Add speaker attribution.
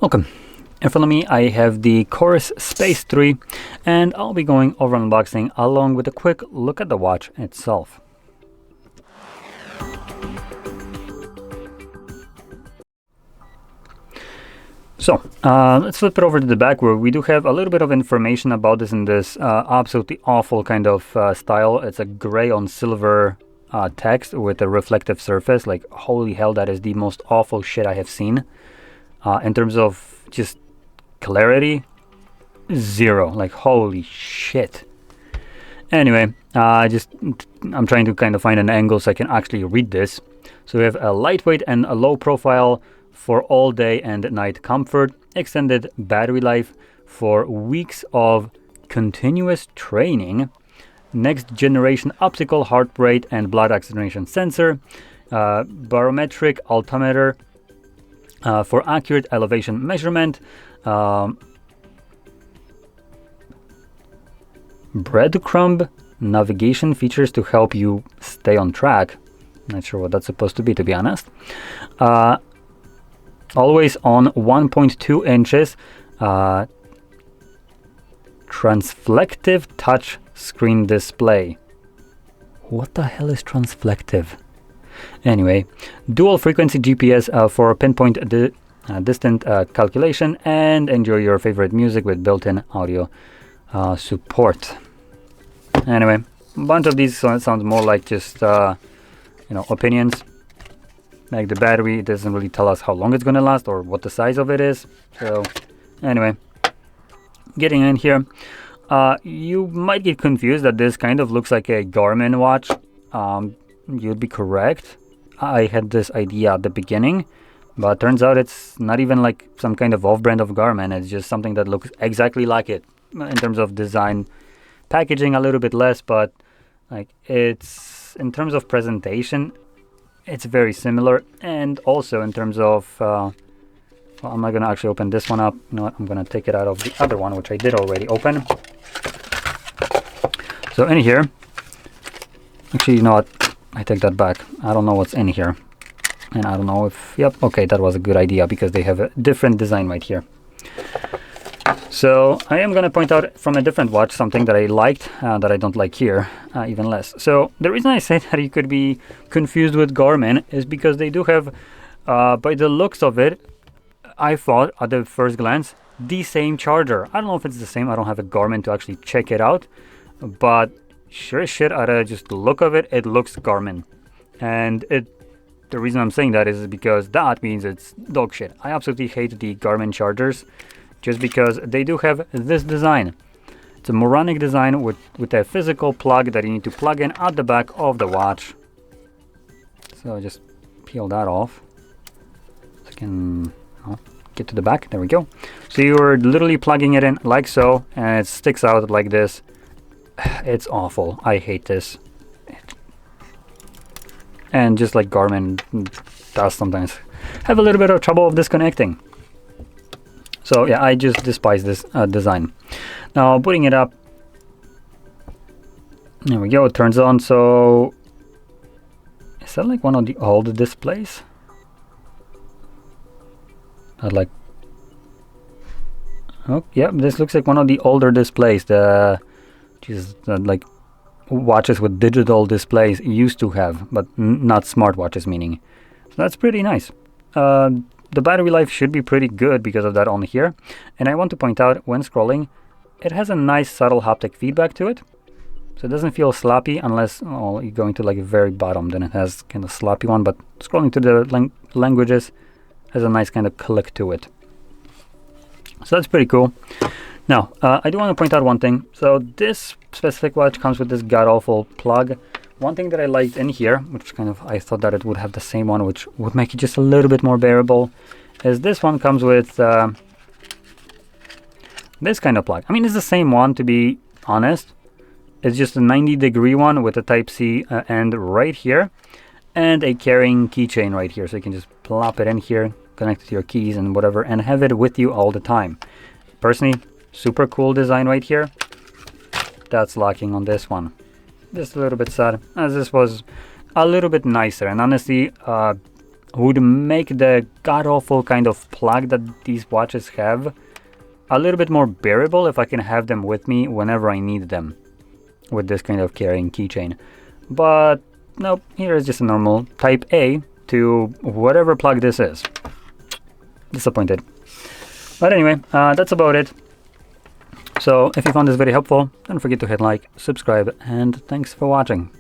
Speaker 1: Welcome. In front of me I have the COROS Pace 3 and I'll be going over unboxing along with a quick look at the watch itself. So let's flip it over to the back where we do have a little bit of information about this in this absolutely awful kind of style. It's a gray on silver text with a reflective surface. Like, holy hell, that is the most awful shit I have seen. In terms of just clarity, zero. Like, holy shit. Anyway, I'm trying to kind of find an angle so I can actually read this. So we have a lightweight and a low profile for all day and night comfort, extended battery life for weeks of continuous training, next generation optical heart rate and blood oxygenation sensor, barometric altimeter, for accurate elevation measurement, breadcrumb navigation features to help you stay on track. Not sure what that's supposed to be honest. Always on 1.2 inches transflective touch screen display. What the hell is transflective? Anyway, dual frequency GPS for pinpoint distant calculation, and enjoy your favorite music with built-in audio support. Anyway, a bunch of these sounds more like just opinions. Like the battery, it doesn't really tell us how long it's gonna last or what the size of it is. So anyway, getting in here, you might get confused that this kind of looks like a Garmin watch. You'd be correct. I had this idea at the beginning, but turns out it's not even like some kind of off-brand of Garmin. It's just something that looks exactly like it in terms of design, packaging a little bit less, but like it's in terms of presentation, it's very similar. And also in terms of well, I'm not gonna actually open this one up. You know what? I'm gonna take it out of the other one, which I did already open. So in here, actually, you know what? I take that back. I don't know what's in here. And I don't know if... Yep, okay, that was a good idea because they have a different design right here. So I am going to point out from a different watch something that I liked that I don't like here, even less. So the reason I say that you could be confused with Garmin is because they do have, by the looks of it, I thought at the first glance, the same charger. I don't know if it's the same. I don't have a Garmin to actually check it out, but sure as shit, out of just the look of it, it looks Garmin. And the reason I'm saying that is because that means it's dog shit. I absolutely hate the Garmin chargers just because they do have this design. It's a moronic design with a physical plug that you need to plug in at the back of the watch. So just peel that off so I can get to the back. There we go. So you're literally plugging it in like so, and it sticks out like this. It's awful. I hate this. And just like Garmin does sometimes have a little bit of trouble of disconnecting. So yeah, I just despise this design. Now putting it up, there we go, it turns on. So is that like one of the old displays? Oh yeah, this looks like one of the older displays. Like watches with digital displays used to have, but not smartwatches, meaning. So that's pretty nice. The battery life should be pretty good because of that on here. And I want to point out, when scrolling, it has a nice subtle haptic feedback to it. So it doesn't feel sloppy unless you're going to like the very bottom, then it has kind of sloppy one, but scrolling to the languages has a nice kind of click to it. So that's pretty cool. Now, I do want to point out one thing. So this specific watch comes with this god-awful plug. One thing that I liked in here, which kind of I thought that it would have the same one, which would make it just a little bit more bearable, is this one comes with this kind of plug. I mean, it's the same one, to be honest. It's just a 90-degree one with a Type-C end right here, and a carrying keychain right here. So you can just plop it in here, connect it to your keys and whatever, and have it with you all the time. Personally, super cool design right here. That's lacking on this one. Just a little bit sad, as this was a little bit nicer. And honestly, would make the god-awful kind of plug that these watches have a little bit more bearable if I can have them with me whenever I need them with this kind of carrying keychain. But nope, here is just a normal type A to whatever plug this is. Disappointed. But anyway, that's about it. So if you found this video helpful, don't forget to hit like, subscribe, and thanks for watching.